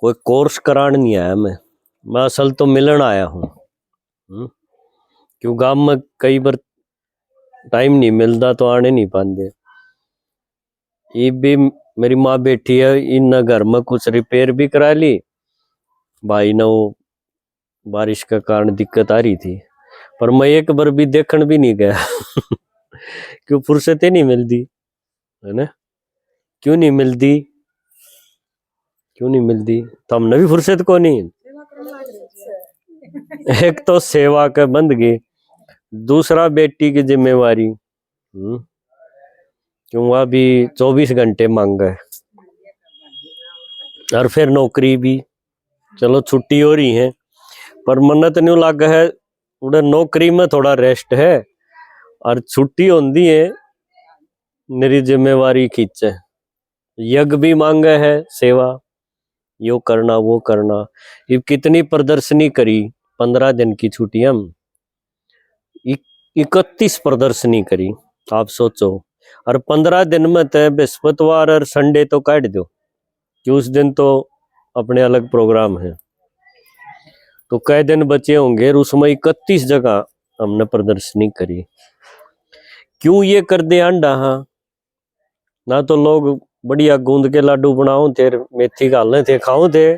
कोई कोर्स कराने नहीं आया मैं असल तो मिलन आया हूँ। क्यों गांव में कई बार टाइम नहीं मिलता तो आने नहीं पाते। ये भी मेरी माँ बैठी है, इन घर में कुछ रिपेयर भी करा ली, भाई ने वो बारिश के कारण दिक्कत आ रही थी, पर मैं एक बार भी देखने भी नहीं गया क्यों फुर्सत ही नहीं मिलती है ना। क्यों नहीं मिलती तो हमने भी फुर्सत को नहीं। एक तो सेवा का बंदगी, दूसरा बेटी की जिम्मेवारी, क्यों वह भी 24 घंटे मांग है, और फिर नौकरी भी, चलो छुट्टी हो रही है पर मन्नत नहीं लग है, उधर नौकरी में थोड़ा रेस्ट है और छुट्टी होती है मेरी जिम्मेवारी खींचे, यज्ञ भी मांगे है, सेवा यो करना वो करना। ये कितनी प्रदर्शनी करी 15 दिन की छुट्टियां, 31 प्रदर्शनी करी आप सोचो, और 15 दिन में तो बृहस्पतिवार और संडे तो काट दो कि उस दिन तो अपने अलग प्रोग्राम है, तो कई दिन बचे होंगे, उसमें 31 जगह हमने प्रदर्शनी करी। क्यों ये कर दे अंडा, हाँ ना तो लोग बढ़िया गूंद के लाडू बनाओ थे, मेथी गालने थे, खाओ थे,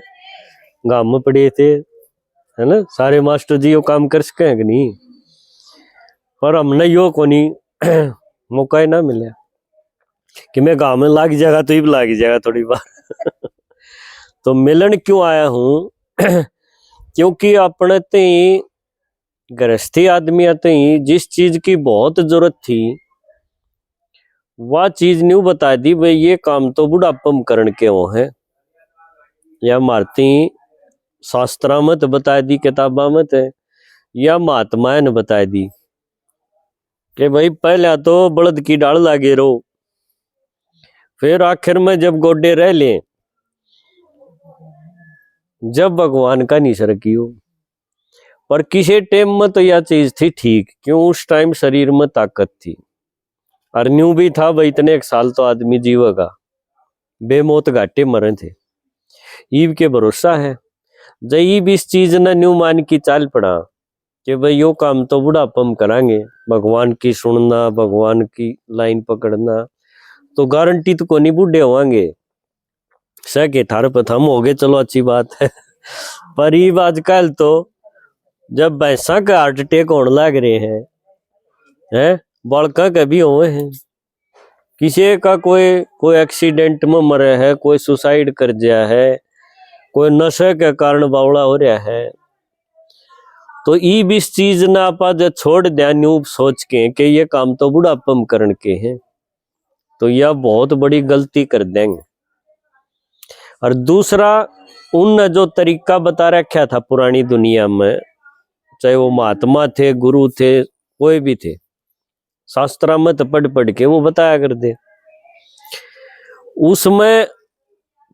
गांव में पड़े थे, है ना। सारे मास्टर जी वो काम कर सके कि नहीं, पर हमने यो को नहीं मौका ही ना मिले कि मैं गांव में लाग जाएगा तो ही लाग जाएगा थोड़ी बार तो मिलन क्यों आया हूँ क्योंकि अपने ते गृहस्थी आदमी आते ही जिस चीज की बहुत जरूरत थी वह चीज नहीं बता दी, भाई ये काम तो बुढ़ापम करण के वो है, या मारती शास्त्रा में तो बता दी, किताबा में तो, या महात्मा ने बता दी कि भाई पहले तो बलद की डाल लागे रहो, फिर आखिर में जब गोडे रह ले, जब भगवान का निसर कियो। पर किसी टाइम में तो यह चीज थी ठीक, क्यों उस टाइम शरीर में ताकत थी और न्यू भी था भाई इतने एक साल तो आदमी जीवेगा, बेमौत घाटे मरे थे, ईब के भरोसा है। जब ईब इस चीज ने न्यू मान की चाल पड़ा कि भाई यो काम तो बुढ़ापम करांगे, भगवान की सुनना, भगवान की लाइन पकड़ना, तो गारंटी तो कोनी बूढ़े होंगे, सके थार पर हम हो गए, चलो अच्छी बात है पर ईब आजकल तो जब भैंसा का हार्ट अटैक होने लग रहे हैं बालका के भी हुए हैं, किसी का कोई एक्सीडेंट में मरे है, कोई सुसाइड कर दिया है, कोई नशे के कारण बावड़ा हो रहा है, तो ई भी इस चीज ना आपा जो छोड़ दिया न्यू सोच के कि ये काम तो बुढ़ापम करण के हैं, तो यह बहुत बड़ी गलती कर देंगे। और दूसरा उनने जो तरीका बता रखा था पुरानी दुनिया में, चाहे वो महात्मा थे, गुरु थे, कोई भी थे, शास्त्रा में तो पढ़ के वो बताया कर दे, उसमें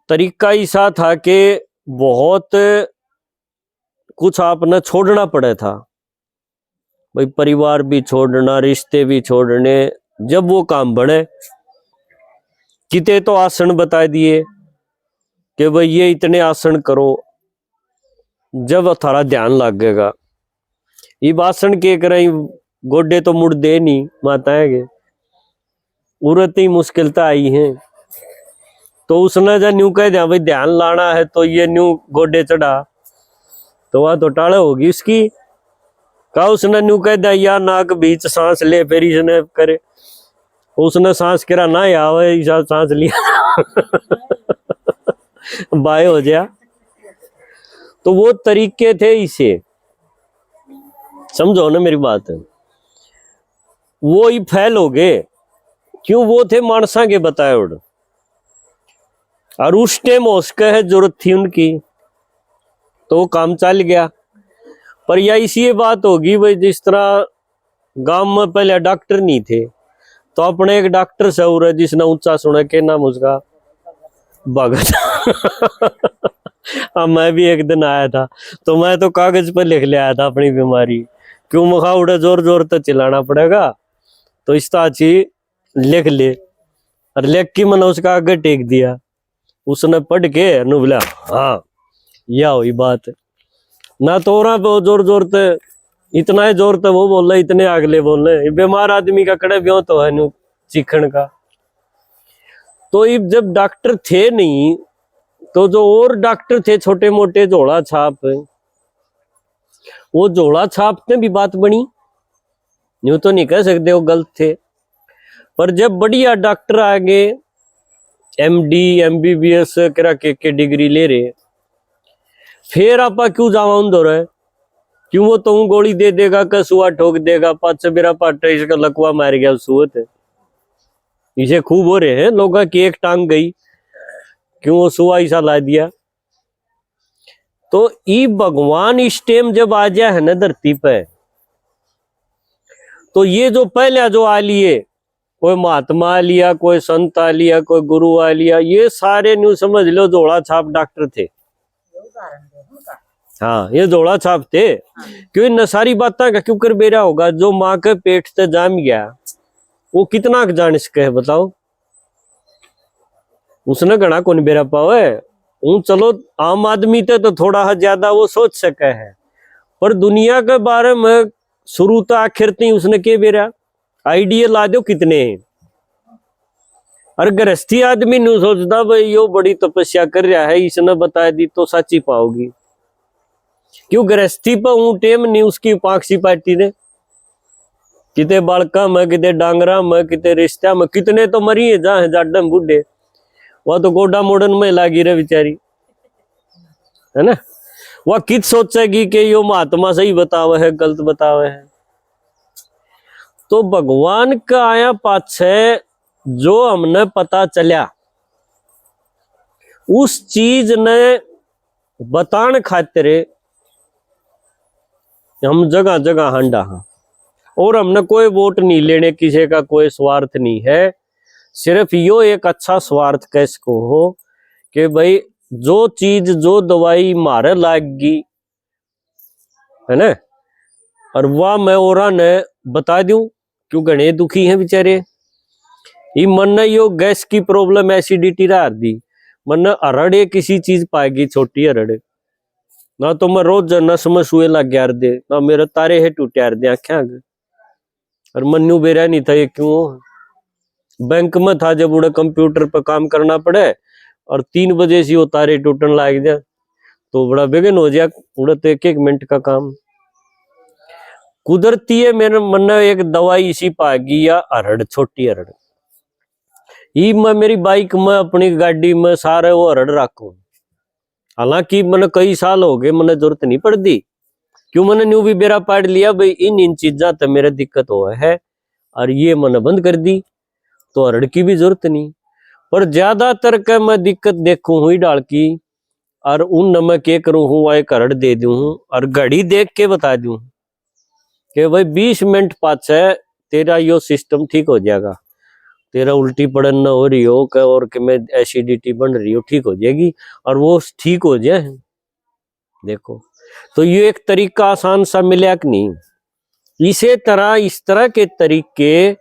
तरीका ऐसा था कि बहुत कुछ आपने छोड़ना पड़े था, भाई परिवार भी छोड़ना, रिश्ते भी छोड़ने, जब वो काम बने। किते तो आसन बता दिए कि भाई ये इतने आसन करो, जब थारा ध्यान लगेगा, ये आसन के करें, गोडे तो मुड़ दे नहीं माताएं के, उरत ही मुश्किलता आई है, तो उसने जब न्यू कह दिया भाई ध्यान लाना है तो ये न्यू गोडे चढ़ा, तो वह तो टाले होगी इसकी, का उसने न्यू कह दिया यार नाक बीच सांस ले, फिर इसने करे, उसने सांस करा ना या सांस लिया बाय हो गया। तो वो तरीके थे, इसे समझो ना मेरी बात है, वो ही फैल हो गए, क्यों वो थे मानसा के बताए उड़, और उस टाइम उसके है जरूरत थी उनकी, तो वो काम चल गया। पर यह इसी बात होगी भाई, जिस तरह गांव में पहले डॉक्टर नहीं थे, तो अपने एक डॉक्टर से हो रहा जिसने ऊंचा सुना के नाम उसका भगत हाँ मैं भी एक दिन आया था, तो मैं तो कागज पर लिख ले आया था अपनी बीमारी, क्यों मुखा उड़े जोर जोर तो चिल्लाना पड़ेगा, तो इस तरह लिख ले, और लिख के मैंने उसका आगे टेक दिया, उसने पढ़ के बोला हाँ या हुई बात ना, तोरा पे जोर जोर ते इतना ही जोर ते वो बोल रहे, इतने अगले बोल रहे, बीमार आदमी का कड़े ब्यों तो है नु चिखन का। तो जब डॉक्टर थे नहीं, तो जो और डॉक्टर थे छोटे मोटे झोला छाप, वो झोला छाप ने भी बात बनी, यूं तो नहीं कह सकते वो गलत थे। पर जब बढ़िया डॉक्टर आगे एमडी एमबीबीएस करा के डिग्री ले रहे, फिर आपा क्यों जावा उन दो रहे, क्यों वो तो गोली दे देगा, कसुआ ठोक देगा, पाँच मेरा पाट इसका लकवा मार गया सुअत है। इसे खूब हो रहे हैं लोगों की एक टांग गई, क्यों वो सुआ ऐसा ला दिया। तो ई भगवान इस टाइम जब आ गया है ना धरती पे, तो ये जो पहले जो आ लिए, कोई महात्मा आ लिया, कोई संत आ लिया, कोई गुरु आ लिया, ये सारे न्यू समझ लो जोड़ा छाप डॉक्टर थे। हाँ ये जोड़ा छाप थे। क्यों इन सारी बातें का क्यों कर बेरा होगा, जो माँ के पेट से जाम गया वो कितना जान सके है बताओ, उसने घना कौन बेरा पावे। चलो आम आदमी थे तो थोड़ा ज्यादा वो सोच सके है, पर दुनिया के बारे में शुरू तो आखिर तक उसने के बेरा आइडिया ला दो कितने हैं। और गृहस्थी आदमी नहीं सोचता भाई यो बड़ी तपस्या कर रहा है, इसने बता दी तो सच्ची पाओगी। क्यों गृहस्थी पर टेम नहीं उसकी पाक्षी पार्टी ने, किते बालका में, किते डांगरा में, किते रिश्ता में, कितने तो मरी है जहाँ जाडम बूढ़े, वह तो गोडा मोड़न में लागी रहे बेचारी, है ना। वह कित सोचेगी कि यो महात्मा सही बतावे है गलत बतावे है। तो भगवान का आया पाछे जो हमने पता चला, उस चीज ने बताने खातिर हम जगह जगह हांडा हाँ, और हमने कोई वोट नहीं लेने, किसी का कोई स्वार्थ नहीं है, सिर्फ यो एक अच्छा स्वार्थ कैसको हो कि भाई जो चीज जो दवाई मारे लागी है ना, और वह मैं और ने बता दूं, क्यों घने दुखी हैं बेचारे। ये मन ने यो गैस की प्रॉब्लम एसिडिटी रहा दी, मन अरड़े किसी चीज पाएगी, छोटी अरड़े ना तो मैं रोज नस में सुए लग गया दे, ना मेरे तारे है टूटे दे आख्या, और मनु बेरा नहीं था ये क्यों। बैंक में था जब उड़े कंप्यूटर पर काम करना पड़े और 3 बजे से वो तारे टूटने लग जाए तो बड़ा बेगन हो जाए, उड़े तो 1-1 मिनट का काम। कुदरती है मेरे मन में एक दवाई इसी पागी या अरड़, छोटी अरड़, ये मैं मेरी बाइक में अपनी गाड़ी में सारे वो अरड़ रखू। हालांकि मैंने कई साल हो गए, मैंने जरूरत नहीं पड़ती, क्यों मैंने न्यू भी बेरा पाड़ लिया भाई इन चीजा तो मेरे दिक्कत हो है, और ये मैंने बंद कर दी तो अरड़ की भी जरूरत नहीं। पर ज्यादातर का मैं दिक्कत देखू हुई डाल की, और उन नमक के करूँ हूँ एक अरड़ दे दूं और घड़ी देख के बता दूं कि भाई 20 मिनट पाछे तेरा यो सिस्टम ठीक हो जाएगा, तेरा उल्टी पड़न न हो रही हो और कि मैं एसिडिटी बन रही हो ठीक हो जाएगी, और वो ठीक हो जाए। देखो तो ये एक तरीका आसान सा मिला कि नहीं। इसी तरह इस तरह के तरीके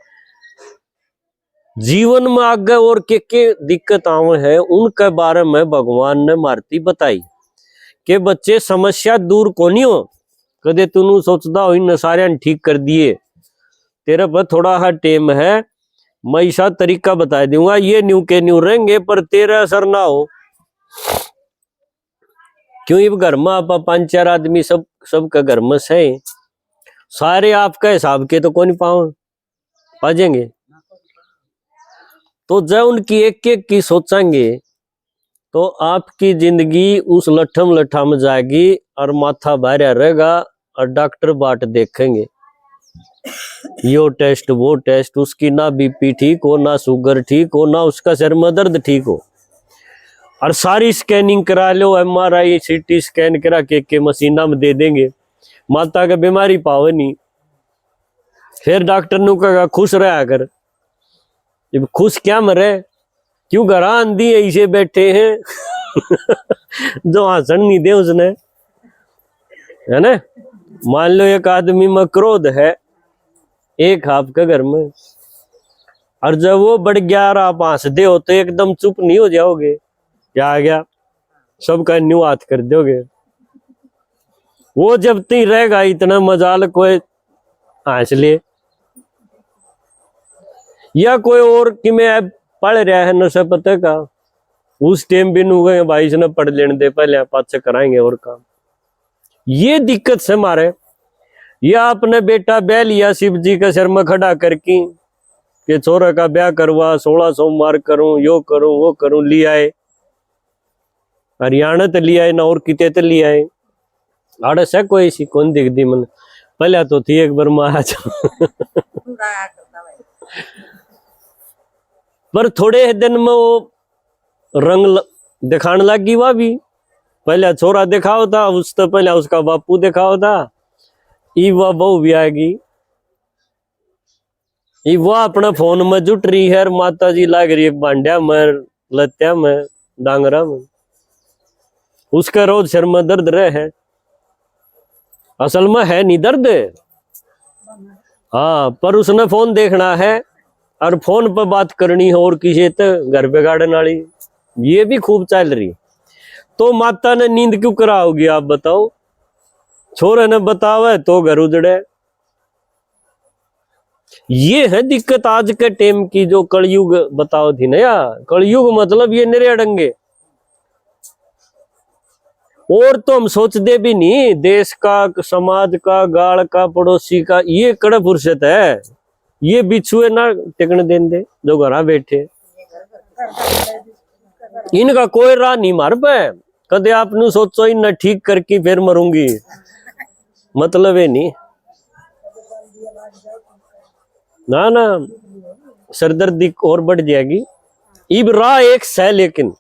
जीवन में आगे और के दिक्कत आवे है, उनके बारे में भगवान ने मारती बताई कि बच्चे समस्या दूर कोनी हो, कदे तू सोचता हो इन सारे ठीक कर दिए, तेरे पर थोड़ा हा टेम है, मैं ऐसा तरीका बता दूंगा, ये न्यू के न्यू रहेंगे पर तेरा असर ना हो। क्यों ये घर में आप 5-4 आदमी सबका घर में से सारे आपका हिसाब के तो कौन पा जाएंगे। तो जब उनकी एक एक की सोचेंगे तो आपकी जिंदगी उस लठम लठा में जाएगी और माथा भारा रहेगा, और डॉक्टर बाट देखेंगे यो टेस्ट वो टेस्ट, उसकी ना बीपी ठीक हो, ना शुगर ठीक हो, ना उसका सिर में दर्द ठीक हो, और सारी स्कैनिंग करा लो, MRI CT स्कैन करा के मशीना में दे देंगे, माता का बीमारी पावे नहीं। फिर डॉक्टर ने कहा खुश रहा कर, जब खुश क्या मरे, क्यों घर आंधी ऐसे बैठे हैं जो हंसन नहीं दे उसने, है ना। मान लो एक आदमी में क्रोध है एक आपके घर में, और जब वो बढ़ गया और आप हंस दे हो तो एकदम चुप नहीं हो जाओगे, क्या आ गया, सबका न्यू हाथ कर दोगे। वो जब तक रहेगा इतना मजाल कोई हंस ले, या कोई और कि मैं पढ़ रहा है नशा पता का, उस टाइम भी नू गए भाई इसने पढ़ लेने दे, पहले पाछे कराएंगे और काम। ये दिक्कत से मारे, या अपने बेटा ब्याह लिया शिव जी का शर्मा खड़ा करके कि छोरा का ब्याह करवा, 16 सोमवार करूं, यो करूं वो करूं, लिया है हरियाणा तो लिया है ना और किते तो लिया है। आड़े से कोई सी कौन दिख दी मन, पहले तो थी एक बार महाराज पर थोड़े दिन में वो रंग दिखाने लगी। वह भी पहले छोरा दिखाओ था, उस तो पहले उसका बापू दिखाओ था, ई वह बहू भी आएगी, वह अपना फोन में जुट रही है, माता जी लाग रही है बांडिया में, लत्या में, डांगरा में, उसका रोज सिर में दर्द रहे है, असल में है नहीं दर्द, हाँ, पर उसने फोन देखना है और फोन पर बात करनी है और किसी तो घर पे गाड़न वाली, ये भी खूब चल रही। तो माता ने नींद क्यों कराओगी आप बताओ, छोरे ने बतावे तो घर उजड़े। ये है दिक्कत आज के टाइम की, जो कलयुग बताओ थी ना यार, कलयुग मतलब ये निरे अड़ंगे। और तो हम सोचते भी नहीं, देश का, समाज का, गाड़ का, पड़ोसी का, ये कड़ा फुर्सत है, ये बिछुए ना टिकने देंगे जो घर बैठे, इनका कोई राह नहीं मार पे। कदे आपने सोचो इन ठीक करके फिर मरूंगी, मतलब है नहीं ना ना, सरदर्दी और बढ़ जाएगी। इब राह एक है, लेकिन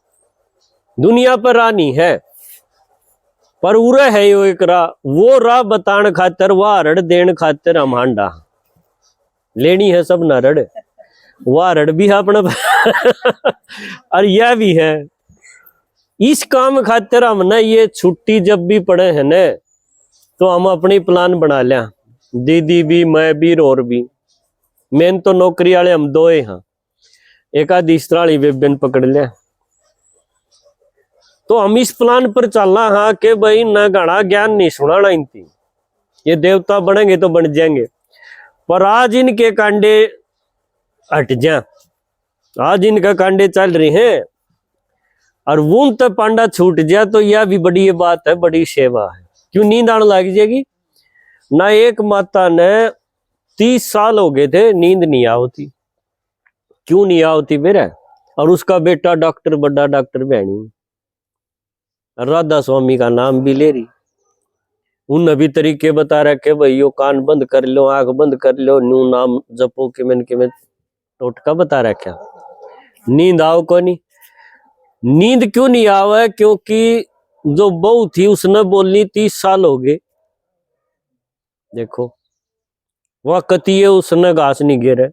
दुनिया पर राह नहीं है, पर उरे है यो एक राह, वो राह बताने खातर, वह रड़ देने खातर हम हांडा लेनी है सब ना रड़, वह रड़ भी है अपना और यह भी है। इस काम खातिर हमने ये छुट्टी जब भी पड़े हैं न, तो हम अपनी प्लान बना लिया, दीदी भी, मैं भी और भी, मेन तो नौकरी वाले हम दो ही हाँ, एक आधी इस तरह वेबन पकड़ लिया। तो हम इस प्लान पर चलना हाँ कि भाई न घना ज्ञान नहीं सुनाना इनकी, ये देवता बनेंगे तो बन जाएंगे, पर आज इनके कांडे हट जा, आज इनका कांडे चल रहे हैं और वो तक पांडा छूट जाए तो यह भी बड़ी बात है, बड़ी सेवा है। क्यों नींद आने लग जाएगी ना। एक माता ने 30 साल हो गए थे नींद नहीं आवती, क्यों नहीं आवती मेरा, और उसका बेटा डॉक्टर, बड़ा डॉक्टर बहनी राधा स्वामी का नाम भी ले रही, उन भी तरीके बता रखे भाई, यो कान बंद कर लो, आंख बंद कर लो, न्यू नाम जपो के मैं टोटका बता रखा, नींद आओ को नहीं। नींद क्यों नहीं आवे, क्योंकि जो बहू थी उसने बोलनी 30 साल हो गए, देखो वह कती है, उसने घास नहीं गिरे।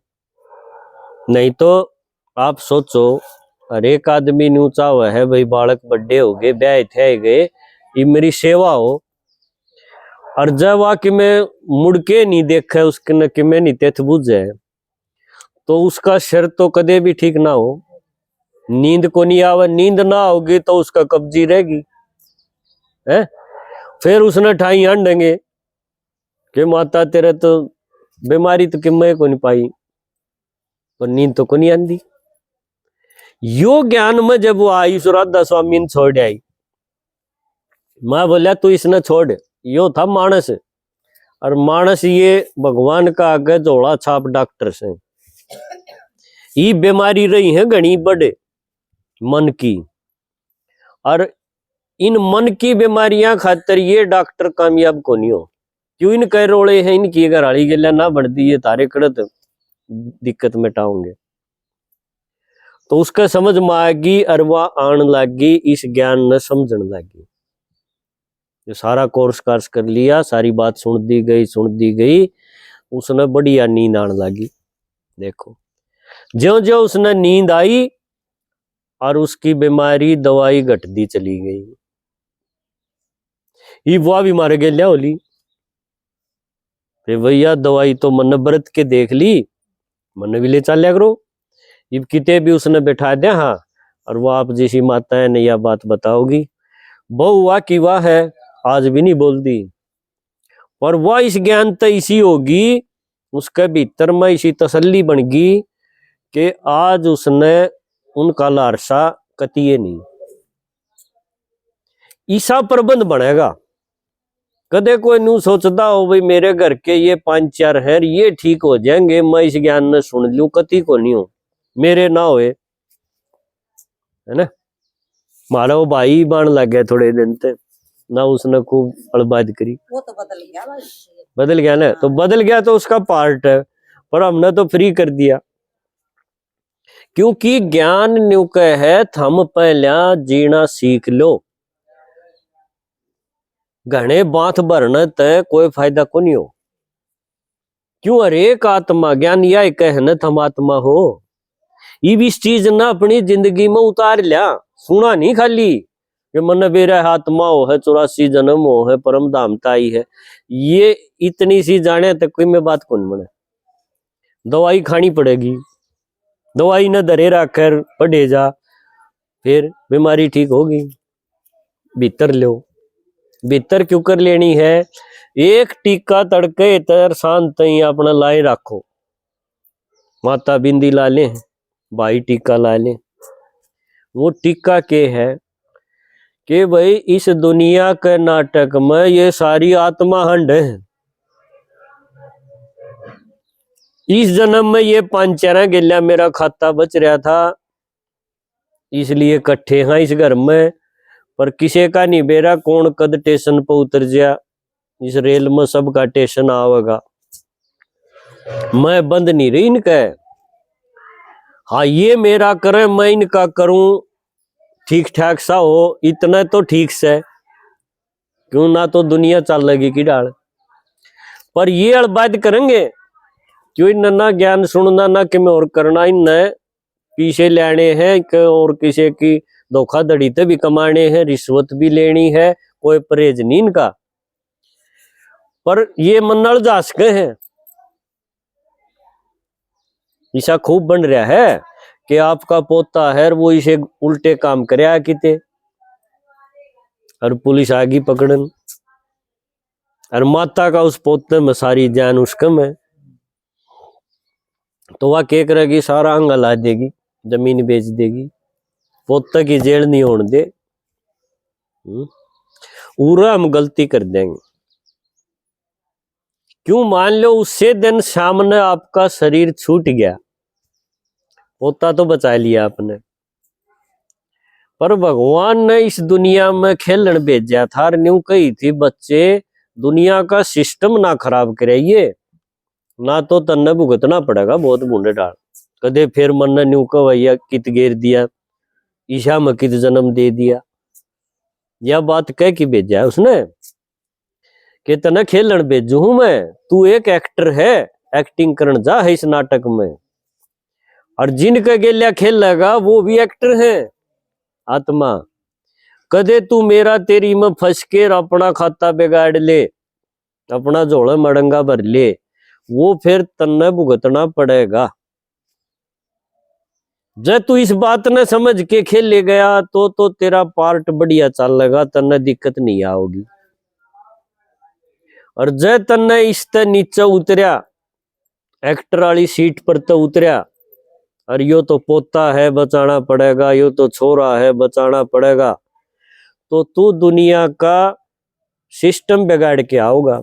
नहीं तो आप सोचो, हर एक आदमी ऊंचा हुआ है भाई, बालक बड़े हो गए, ब्याह थे गए, ये मेरी सेवा हो, और जब वह कि मैं मुड़ के नहीं देखे उसके न कि मैं नहीं तेथ बुझे, तो उसका शर तो कदे भी ठीक ना हो। नींद को नहीं आवे, नींद ना होगी तो उसका कब्जी रहेगी है, फिर उसने ठाई आंडेंगे कि माता तेरे तो बीमारी तो किम्मे को नहीं पाई, पर नींद तो को नहीं आंदी। यो ज्ञान में जब वो आई, राधा स्वामी ने छोड़ आई, मैं बोलिया तू इसने छोड़, यो था मानस, और मानस ये भगवान का आगे जोड़ा छाप डॉक्टर से, ये बीमारी रही है घनी बड़े मन की, और इन मन की बीमारियां खातर ये डॉक्टर कामयाब को नहीं हो। क्यों इन कह रोड़े हैं, इनकी अगर हड़ी गला ना बढ़ दी, ये तारे कड़त दिक्कत मिटाओगे। तो उसका समझ में आएगी और वह आन लगी, इस ज्ञान न समझने लगी। जो सारा कोर्स कार्स कर लिया, सारी बात सुन दी गई, उसने बढ़िया नींद आने लगी। देखो ज्यो ज्यो उसने नींद आई और उसकी बीमारी दवाई घटती चली गई, ये वह भी मारे गए लिया होली, भैया दवाई तो मन व्रत के देख ली, मन भी ले चल लिया करो, ये किते भी उसने बैठा दिया हाँ, और वो आप जैसी माताएं ने यह बात बताओगी वो हुआ कि वह है आज भी नहीं बोलती, पर वह इस ज्ञान तो इसी होगी, उसके भीतर में इसी तसल्ली बन गई कि आज उसने उनका लारसा कतिये नहीं। ईसा प्रबंध बनेगा। कदे कोई नू सोचता हो भाई मेरे घर के ये 5-4 हैं ये ठीक हो जाएंगे, मैं इस ज्ञान ने सुन लूं, कति को नहीं हो, मेरे ना होए, है ना। मारा वो भाई बाण लग गया थोड़े दिन तक ना, उसने खूब अड़बाद करी, वो तो बदल गया भाई, बदल गया ना, तो बदल गया तो उसका पार्ट है, पर हमने तो फ्री कर दिया। क्योंकि ज्ञान न्यू कह है थम पहला जीना सीख लो, घने बांथ भरने तय कोई फायदा को नहीं हो। क्यों हरेक आत्मा ज्ञान यह कह न थम आत्मा हो, इस चीज ना अपनी जिंदगी में उतार लिया, सुना नहीं खाली कि मन बेरा आत्मा हो है, 84 जन्म हो है, परम धामता आई है, ये इतनी सी जाने तक कोई में बात कौन बने। दवाई खानी पड़ेगी, दवाई न धरे रखकर पढ़े जा, फिर बीमारी ठीक होगी। भीतर लो, भीतर क्यों कर लेनी है, एक टीका तड़के तर शांत ही अपना लाए रखो, माता बिंदी ला ले, भाई टीका ला ले। वो टीका के है कि भाई इस दुनिया के नाटक में ये सारी आत्मा हंड है, इस जन्म में ये 5-4 गिल्ला मेरा खाता बच रहा था, इसलिए इकट्ठे हैं इस घर में, पर किसी का नहीं बेरा कौन कद स्टेशन पर उतर जा, इस रेल में सबका स्टेशन आवेगा, मैं बंद नहीं रही इनका। हाँ ये मेरा करे मैं इनका करूं, ठीक ठाक सा हो, इतना तो ठीक से, क्यों ना तो दुनिया चल लगी की डाल। पर ये अड़बाद करेंगे क्यों, इन ना ज्ञान सुनना ना कि मैं और करना, इन पीछे लेने हैं और किसी की धोखाधड़ी तो भी कमाने हैं, रिश्वत भी लेनी है, कोई परहेज नहीं इनका। पर ये मन जा सके हैं, ईसा खूब बन रहा है कि आपका पोता है वो इसे उल्टे काम करया किते, और पुलिस आ गई पकड़न, और माता का उस पोते में सारी जान उसके में, तो वह क्या करेगी, सारा अंग ला देगी, जमीन बेच देगी, पोते की जेल नहीं होने दे। पूरा हम गलती कर देंगे। क्यों, मान लो उससे दिन सामने आपका शरीर छूट गया, पोता तो बचा लिया आपने, पर भगवान ने इस दुनिया में खेलन भेजा था, न्यू कही थी बच्चे दुनिया का सिस्टम ना खराब कराइए, ना तो तन्ने भुगतना पड़ेगा बहुत बूढ़े डाल। कदे फिर मन ने न्यू का भैया कित गेर दिया, ईशा में कित जन्म दे दिया, यह बात कह के भेजा है उसने कि तने खेलन भेजू हूं मैं, तू एक एक्टर है, एक्टिंग करन जा है इस नाटक में, और जिनका गेलिया खेल लगा वो भी एक्टर है आत्मा। कदे तू मेरा तेरी में फंस के अपना खाता बिगाड़ ले, अपना झोला मड़ंगा भर ले, वो फिर तन्ने भुगतना पड़ेगा। जब तू इस बात ने समझ के खेल ले गया तो तेरा पार्ट बढ़िया चल लगा, तन्ने दिक्कत नहीं आओगी। और जब तन्ने इस ते नीचे उतरिया, एक्टर वाली सीट पर तो उतरिया, और यो तो पोता है बचाना पड़ेगा, यो तो छोरा है बचाना पड़ेगा, तो तू दुनिया का सिस्टम बिगाड़ के आओगा,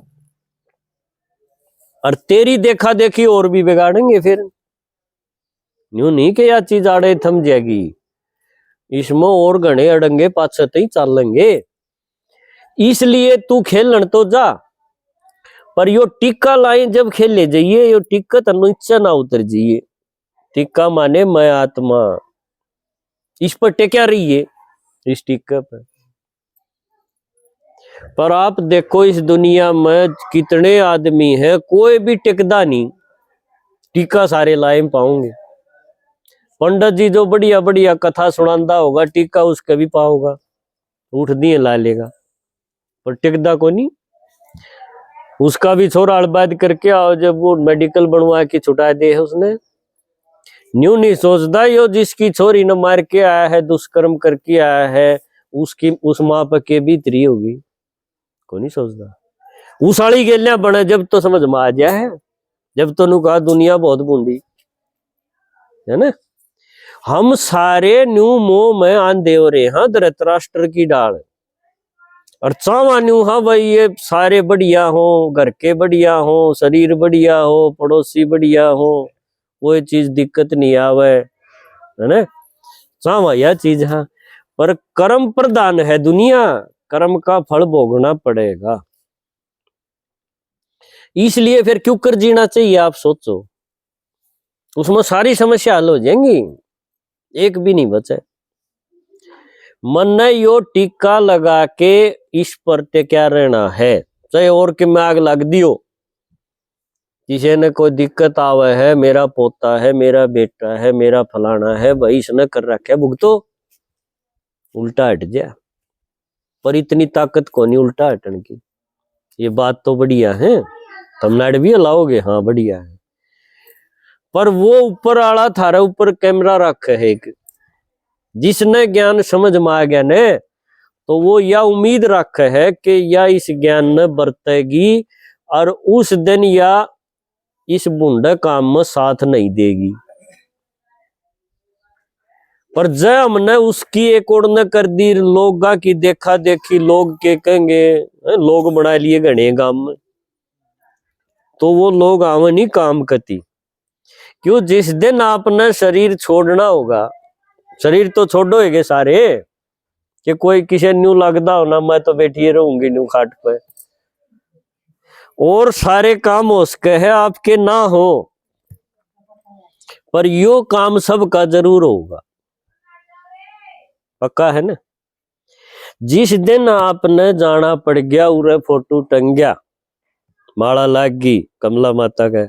और तेरी देखा देखी और भी बिगाड़ेंगे। फिर न्यू नहीं कि यह चीज आड़े थम जाएगी, इसमें और घने अड़ंगे पाछे ही चलेंगे। इसलिए तू खेलन तो जा, पर यो टिक्का लाइन जब खेले जाइए, यो टिक्का तनु इच्छा ना उतर जाइए। टिक्का माने मैं आत्मा, इस पर टेक्या रही है, इस टिक्का पर आप देखो इस दुनिया में कितने आदमी हैं, कोई भी टिकदा नहीं, टीका सारे लाइन पाओगे। पंडित जी जो बढ़िया बढ़िया कथा सुनांदा होगा, टीका उसका भी पाओगा, उठ दिए ला लेगा, पर टिकदा को नहीं। उसका भी छोरा अड़बाद करके आओ, जब वो मेडिकल बनवा के छुटा दे है उसने, न्यू नहीं सोचता यो जिसकी छोरी ने मार के आया है, दुष्कर्म करके आया है, उसकी उस माँ पर के बीतरी होगी, को नहीं सोचता। उस वाली गेलियां बने जब तो समझ में आ गया है, जब तो नु कहा दुनिया बहुत बूंदी है ना। हम सारे न्यू मोह में आंधे हो रहे हैं, धृतराष्ट्र की डाल, और चावा न्यू हाँ भाई ये सारे बढ़िया हो, घर के बढ़िया हो, शरीर बढ़िया हो, पड़ोसी बढ़िया हो, कोई चीज दिक्कत नहीं आवे है ना, चावा यह चीज। हाँ पर कर्म प्रधान है दुनिया, कर्म का फल भोगना पड़ेगा। इसलिए फिर क्यों कर जीना चाहिए आप सोचो, उसमें सारी समस्या हल हो जाएंगी, एक भी नहीं बचे। मन ने यो टीका लगा के इस पर ते क्या रहना है, चाहे और के में आग लग दियो, किसी ने कोई दिक्कत आवे है, मेरा पोता है, मेरा बेटा है, मेरा फलाना है, भाई इसने कर रखा है, भुगतो, उल्टा हट जा। पर इतनी ताकत को नहीं उल्टा हटन की। ये बात तो बढ़िया है, तमिलनाडु भी लाओगे, हाँ बढ़िया है, पर वो ऊपर आला थारा ऊपर कैमरा रखे है एक, जिसने ज्ञान समझ में आ गया ने, तो वो यह उम्मीद रखे है कि या इस ज्ञान ने बरतेगी और उस दिन या इस बूंदे काम में साथ नहीं देगी। पर जय हमने उसकी एक ओर न कर दी, लोगा की देखा देखी, लोग के कहेंगे, लोग बना लिए घने गांव में, तो वो लोग आवे नहीं काम करती। क्यों, जिस दिन आपने शरीर छोड़ना होगा, शरीर तो छोड़ोगे सारे, कि कोई किसी न्यू लगदा हो ना, मैं तो बैठी रहूंगी न्यू खाट पे, और सारे काम हो सके है आपके ना हो, पर यो काम सबका जरूर होगा, पक्का है ना। जिस दिन आपने जाना पड़ गया, उरे फोटो टंग गया, माला लाग गई कमला माता का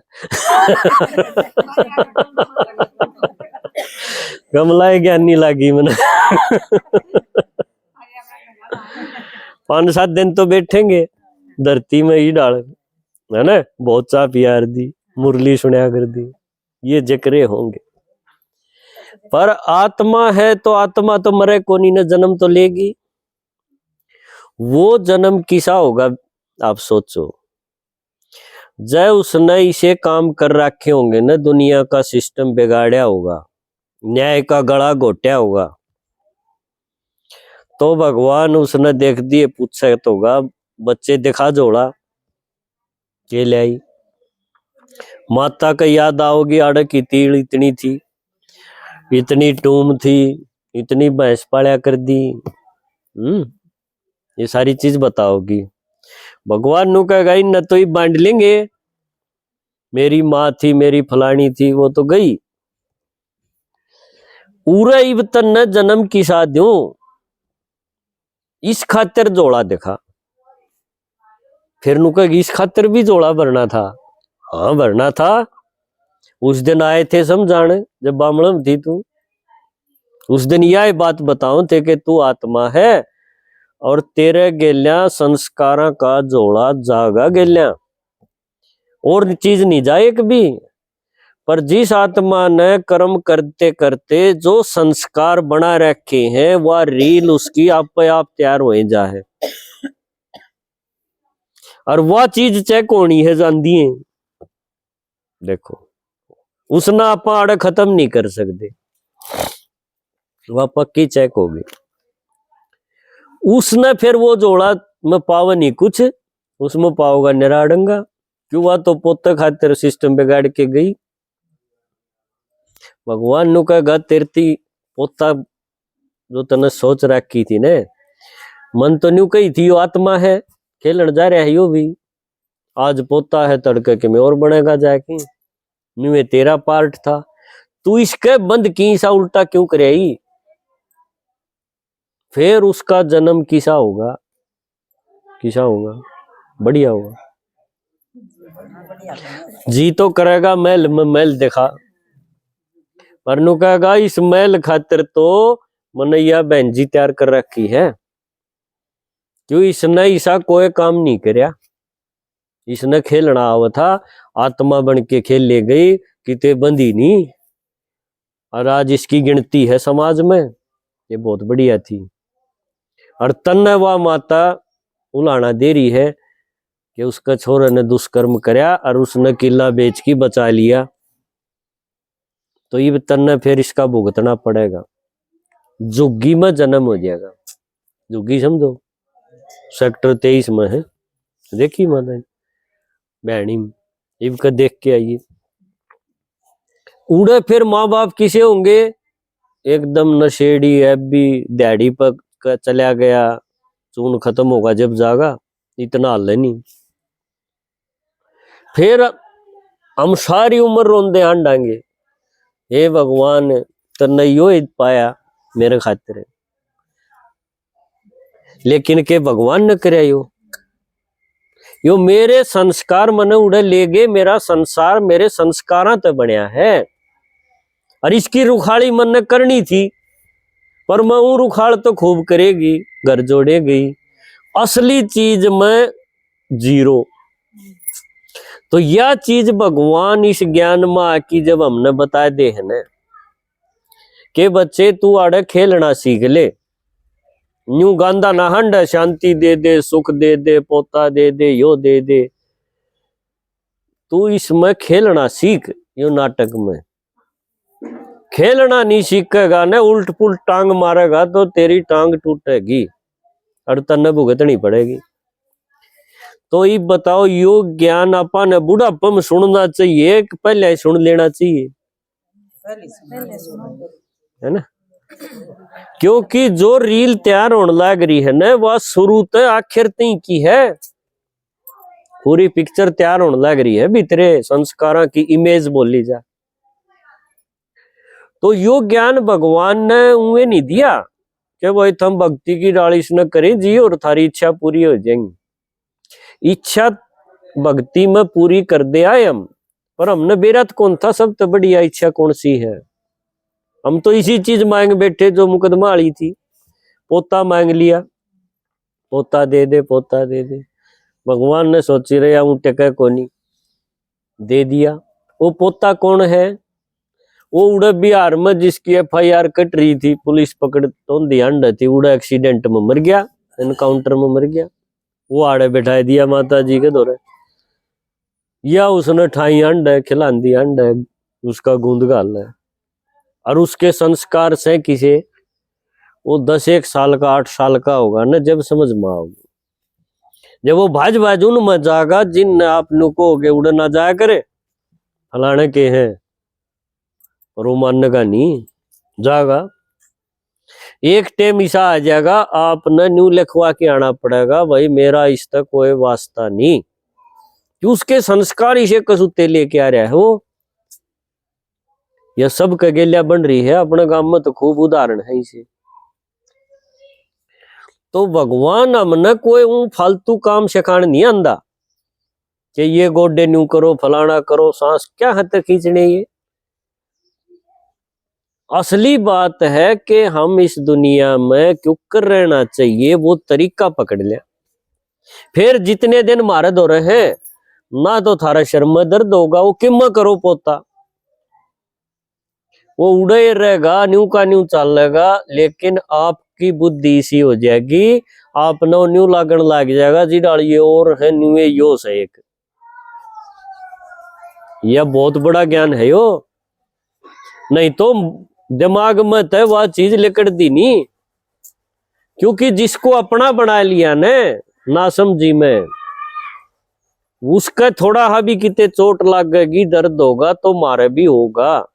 कमला ज्ञानी लागी मैंने 5-7 दिन तो बैठेंगे धरती में ही डाल, है ना, बहुत चा प्यार दी, मुरली सुना कर दी, ये जिक्रे होंगे। पर आत्मा है तो आत्मा तो मरे कोनी ने, जन्म तो लेगी। वो जन्म किसा होगा आप सोचो, जय उसने इसे काम कर रखे होंगे ना, दुनिया का सिस्टम बिगाड़या होगा, न्याय का गला घोटा होगा, तो भगवान उसने देख दिए पूछे तो होगा, बच्चे दिखा जोड़ा के ले आई। माता का याद आओगी, आड़े की तीड़ इतनी थी, इतनी टूम थी, इतनी भैंस पाल्या कर दी, ये सारी चीज बताओगी। भगवान नु कहेगा इन न तो ही बांट लेंगे, मेरी माँ थी, मेरी फलानी थी, वो तो गई, उरे इब तन्ने जन्म किसा दूं, इस खातिर जोड़ा दिखा। फिर नु कहेगी इस खातिर भी जोड़ा भरना था, हाँ भरना था, उस दिन आए थे समझाने जब बामणम थी तू, उस दिन यह बात बताऊं थे कि तू आत्मा है और तेरे गेल्या संस्कारा का जोड़ा जागा गेल्या, और चीज नहीं जाए एक भी। पर जिस आत्मा ने कर्म करते करते जो संस्कार बना रखे हैं, वह रील उसकी आप तैयार हो जाए, और वह चीज चेक होनी है जानती है। देखो उसने आप आड़े खत्म नहीं कर सकते, वह पक्की चेक होगी। उसने फिर वो जोड़ा में पावा नहीं कुछ, उसमें पाओगा निराडंगा, क्यों, वह तो पोते खातिर सिस्टम बिगाड़ के गई। भगवान नु कहेगा तेरती पोता जो तने सोच रखी थी ने, मन तो न्यू कही थी यो आत्मा है, खेलन जा रहा है यो भी, आज पोता है तड़के के में और बनेगा जाके, न्यू ये तेरा पार्ट था, तू इसके बंद की सा उल्टा क्यों करे, फिर उसका जन्म किसा होगा, किसा होगा, बढ़िया होगा। जी तो करेगा महल में महल देखा, पर नु कहेगा इस महल खातिर तो मनैया बहन जी तैयार कर रखी है, क्यों, इसने ऐसा कोई काम नहीं करया, इसने खेलना आवा था, आत्मा बन के खेल ले गई, किते बंदी नहीं, और आज इसकी गिनती है समाज में, ये बहुत बढ़िया थी। और तन्ने वह माता उलाना दे रही है कि उसका छोरा ने दुष्कर्म करया और उसने किला बेच के बचा लिया, तो ये तन्ने फिर इसका भुगतना पड़ेगा, झुग्गी में जन्म हो जाएगा। झुग्गी समझो, सेक्टर 23 में है, देखी माता बहनी इनका देख के आइए। उड़े फिर माँ बाप किसे होंगे, एकदम नशेड़ी है भी, दिहाड़ी पर चला गया, चून खत्म होगा जब जागा, इतना हल नहीं। फिर हम सारी उम्र रोंदे हांडांगे, हे भगवान तन्ने यो पाया मेरे खातिर, लेकिन के भगवान न करे यो मेरे संस्कार मने उड़े ले गए, मेरा संसार मेरे संस्कारां ते बनया है, और इसकी रुखाड़ी मन ने करनी थी, पर मैं ऊ रुखाड़ तो खूब करेगी, घर जोड़ेगी, असली चीज में जीरो। तो यह चीज भगवान इस ज्ञान में आकी जब हमने बता दे है ना कि बच्चे तू आड़े खेलना सीख ले, न्यू गांधा ना हंड, शांति दे दे, सुख दे दे, पोता दे दे, यो दे दे, तू इसमें खेलना सीख। यो नाटक में खेलना नहीं सीखेगा ना, उल्ट पुल्ट टांग मारेगा तो तेरी टांग टूटेगी और तन्ने भुगतनी पड़ेगी। तो ये बताओ यो ज्ञान अपन बुढ़ापे में सुनना चाहिए कि पहले सुन लेना चाहिए, है ना? क्योंकि जो रील तैयार होने लग रही है ना, वह शुरू से आखिर तक की है, पूरी पिक्चर तैयार होने लग रही है, भीतरे संस्कारों की इमेज बोली जा। तो यो ज्ञान भगवान ने उन्हें नहीं दिया कि भाई तुम भक्ति की डालिश न करें जी और थारी इच्छा पूरी हो जाएंगी। इच्छा भक्ति में पूरी कर दे आए हम, पर हमने बेरत कौन था, सबसे बढ़िया इच्छा कौन सी है? हम तो इसी चीज मांग बैठे जो मुकदमा वाली थी, पोता मांग लिया, पोता दे दे, पोता दे दे, भगवान ने सोची रहे हूं टेके कोनी, दे दिया। वो पोता कौन है? वो उड़े बिहार में जिसकी FIR कट रही थी, पुलिस पकड़ तो ध्यान थी, उड़ा एक्सीडेंट में मर गया, एनकाउंटर में मर गया, वो आड़े बैठा दिया माता जी के दौरे, या उसने ठाई अंड है, खिला दी अंड है, उसका गूंद गाल है, और उसके संस्कार से किसे वो 10-1 साल का 8 साल का होगा ना, जब समझ में आओगे, जब वो भाज भाज उन में जागा जिन आप नुको के उड़ ना जाया करे, फलाने के हैं, और वो मानने का नहीं जागा। एक टाइम ऐसा आ जाएगा आपने न्यू लिखवा के आना पड़ेगा, भाई मेरा इस तक कोई वास्ता नहीं, कि उसके संस्कार इसे कसूते लेके आ रहा है वो। यह सब कगेलिया बन रही है अपने गांव में, तो खूब उदाहरण है इसे। तो भगवान हमने कोई फालतू काम सिखाने नहीं आंदा कि ये गोडे न्यू करो, फलाना करो, सांस क्या हद तक खींचने। ये असली बात है कि हम इस दुनिया में क्यों कर रहना चाहिए, वो तरीका पकड़ लिया। फिर जितने दिन मारे दो रहे ना, तो थारा शर्म में दर्द होगा, वो किम करो पोता, वो उड़े रहेगा, न्यू का न्यू चलेगा, लेकिन आपकी बुद्धि इसी हो जाएगी, आप न्यू लागण लग जाएगा जी डाल ये और है न्यू यो से एक। यह बहुत बड़ा ज्ञान है यो, नहीं तो दिमाग में तो वह चीज लेकर दी नहीं, क्योंकि जिसको अपना बना लिया ना समझी में, उसका थोड़ा हा भी कितने चोट लगेगी, दर्द होगा तो मारे भी होगा।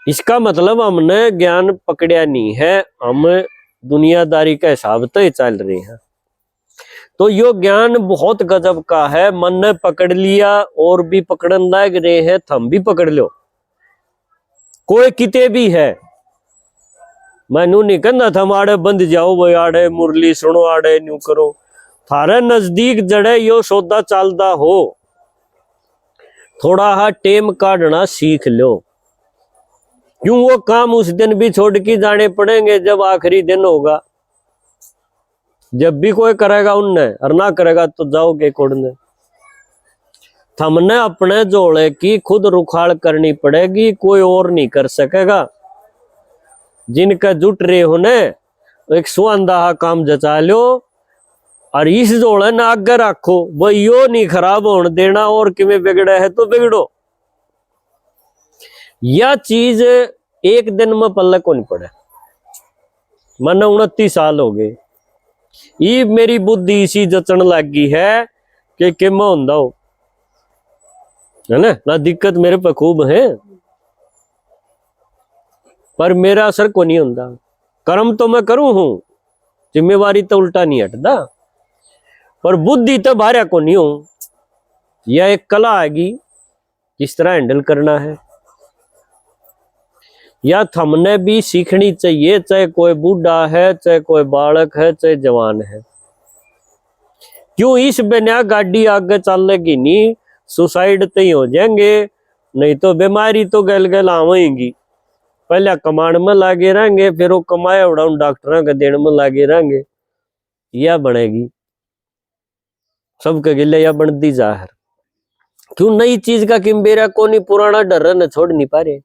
इसका मतलब हमने ज्ञान पकड़िया नहीं है, हम दुनियादारी का हिसाब तो चल रहे हैं। तो यो ज्ञान बहुत गजब का है, मन ने पकड़ लिया और भी पकड़न लग रहे हैं, थम भी पकड़ लो, कोई किते भी है। मैं नू नहीं कहना थम आड़े बंद जाओ भाई, आड़े मुरली सुनो, आड़े न्यू करो, थारे नजदीक जड़े यो सौदा चलता हो, थोड़ा हा टेम काटना सीख लो, क्यों वो काम उस दिन भी छोड़ के जाने पड़ेंगे जब आखिरी दिन होगा। जब भी कोई करेगा उनने, और ना करेगा तो जाओगे कोड़ने। थमने अपने जोड़े की खुद रुखाड़ करनी पड़ेगी, कोई और नहीं कर सकेगा। जिनका जुट रहे हो ने एक सुअंदा काम जचा लो और इस जोड़े ना आगे रखो, वो यो नहीं खराब होने देना और किमें बिगड़ा है तो बिगड़ो। यह चीज एक दिन में पल्ले को नहीं पड़े। मन 29 साल हो गए, ये मेरी बुद्धि इसी जचन लगी है कि किम होंदा हो, है ना दिक्कत मेरे पे खूब है, पर मेरा असर को नहीं होता। कर्म तो मैं करूं हूं, जिम्मेवारी तो उल्टा नहीं हटता, पर बुद्धि तो भार्या को नहीं हो। यह एक कला आएगी किस तरह हैंडल करना है, या हमने भी सीखनी चाहिए, चाहे कोई बूढ़ा है, चाहे कोई बालक है, चाहे जवान है। क्यों इस बिना गाड़ी आगे चलेगी नहीं, सुसाइड तय हो जाएंगे, नहीं तो बीमारी तो गल गल आवेगी। पहले कमांड में लागे रहेंगे, फिर वो कमाया उड़ा डॉक्टर के देने में लागे रहेंगे, यह बनेगी सबके गिले या बनती जाहिर। क्यों नई चीज का किम्बेरा को नहीं, पुराना डर न छोड़ नहीं पा रहे।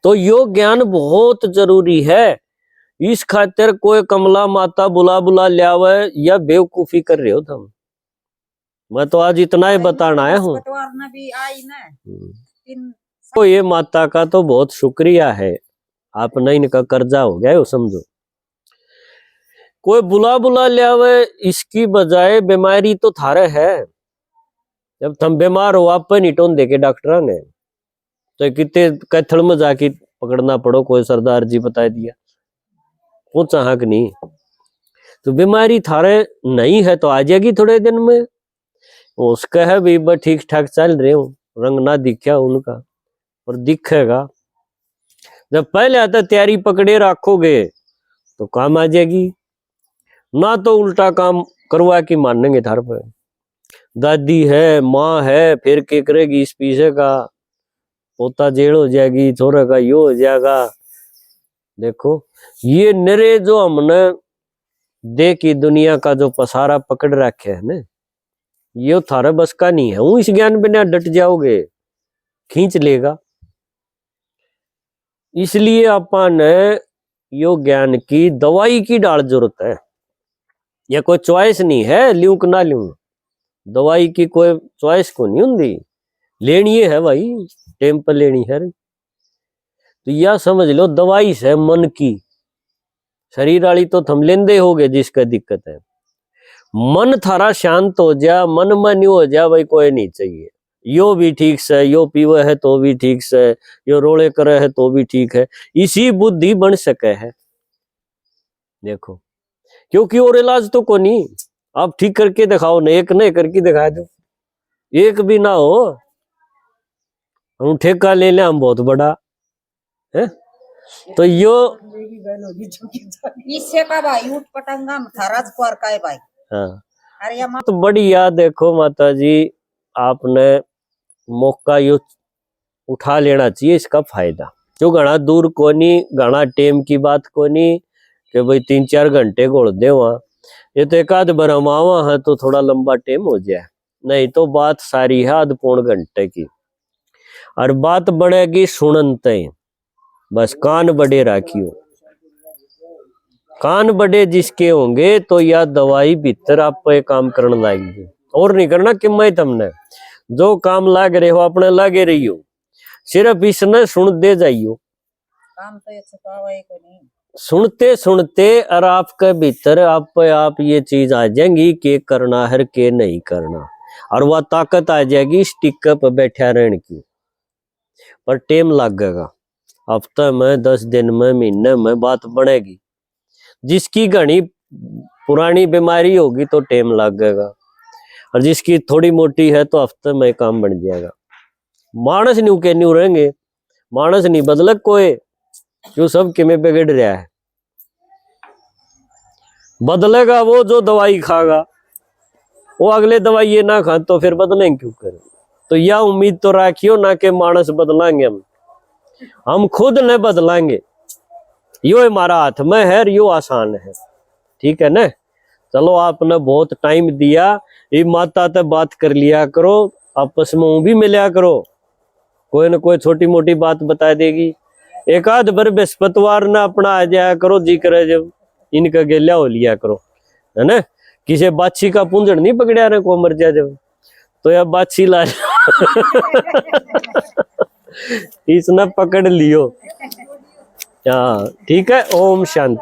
तो यो ज्ञान बहुत जरूरी है। इस खातिर कोई कमला माता बुला बुला लियावे या बेवकूफी कर रहे हो तुम। मैं तो आज इतना ही बताना आया हूँ। तो ये माता का तो बहुत शुक्रिया है, आपने इनका कर्जा हो गया है समझो। कोई बुला बुला लियावे इसकी बजाय बीमारी तो थारे है। जब तुम बीमार हो आप पे निटोन देके डॉक्टर ने, तो कितने कैथल में जाके पकड़ना पड़ो, कोई सरदार जी बता दिया वो चाहक नहीं। तो बीमारी थारे नहीं है तो आ जाएगी थोड़े दिन में। उसका है भी ठीक ठाक चल रहे हो, रंग ना दिखा उनका और दिखेगा। जब पहले आता तैयारी पकड़े रखोगे तो काम आ जाएगी, ना तो उल्टा काम करवा के मानेंगे थार पे। दादी है, माँ है, फिर क्या करेगी इस पीछे का, पोता जेल हो जाएगी, छोरा का यो हो जाएगा। देखो ये नरे जो हमने देखी दुनिया का जो पसारा पकड़ रखे है ना, ये थारे बस का नहीं है। वो इस ज्ञान बिना डट जाओगे, खींच लेगा। इसलिए अपन यो ज्ञान की दवाई की डाल जरूरत है। या कोई चॉइस नहीं है ल्यूं कि ना ल्यूं, दवाई की कोई चॉइस को नहीं होंगी, लेनी है भाई, टाइम पर लेनी है। तो यह समझ लो दवाई है मन की, शरीर वाली तो थम लेंदे हो गए जिसका दिक्कत है। मन थारा शांत हो जा, मन में नहीं हो जा भाई कोई नहीं चाहिए, यो भी ठीक से, यो पीवे है तो भी ठीक से, यो रोले करे है तो भी ठीक है, इसी बुद्धि बन सके है। देखो क्योंकि और इलाज तो को नहीं, आप ठीक करके दिखाओ ना, एक नहीं करके दिखा दो, एक भी ना हो हम ठेका ले ले हम बहुत बड़ा है। तो यो इससे का भाई उठ पटंगा थाराज क्वार का है भाई। हाँ अरे या तो बढ़िया। देखो माता जी आपने मौका यो उठा लेना चाहिए, इसका फायदा जो घना दूर कोनी, घना टेम की बात कोनी कि भाई 3-4 घंटे घोड़ दे वहां। ये तो एक आध बरमावा है तो थोड़ा लंबा टेम हो जाए, नहीं तो बात सारी है आध पौन घंटे की। और बात बढ़ेगी सुनते, बस कान बड़े राखियो, कान बड़े जिसके होंगे तो यह दवाई भीतर आप पे काम करने लगेगी। और नहीं करना कि मैं तुमने जो काम लाग रहे हो अपने लागे रही हो, सिर्फ इसने सुन दे जाइयो। काम तो छुपावे को नहीं, सुनते सुनते और आपके भीतर आप पे आप ये चीज आ जाएंगी कि करना है के नहीं करना, और वह ताकत आ जाएगी स्टिक पे बैठा रहने की। पर टेम लगेगा, हफ्ते में, 10 दिन में, महीने में बात बनेगी। जिसकी घनी पुरानी बीमारी होगी तो टेम लगेगा, और जिसकी थोड़ी मोटी है तो हफ्ते में काम बन जाएगा। मानस न्यू के न्यू रहेंगे, मानस नहीं बदल कोई, जो सब किमें बिगड़ रहा है। बदलेगा वो जो दवाई खागा, वो अगले दवाई ये ना खा तो फिर बदलेंगे क्यों करें। तो यह उम्मीद तो रखियो ना कि मानस बदलाएंगे, हम खुद न बदलाएंगे। यो हमारा हाथ में है, यो आसान है, ठीक है ना। चलो आपने बहुत टाइम दिया, ये माता से बात कर लिया करो, आपस में भी मिलिया करो, कोई न कोई छोटी मोटी बात बता देगी। एक आध बार बृहस्पतिवार ने अपना आ जाया करो जी करे, जब इनका गेल्या हो लिया करो, है ना। किसी बाछी का पूंजड़ नहीं पकड़ा रहे को मर जाए जब, तो या बाछी ला इसने पकड़ लियो। हाँ ठीक है, ओम शांति।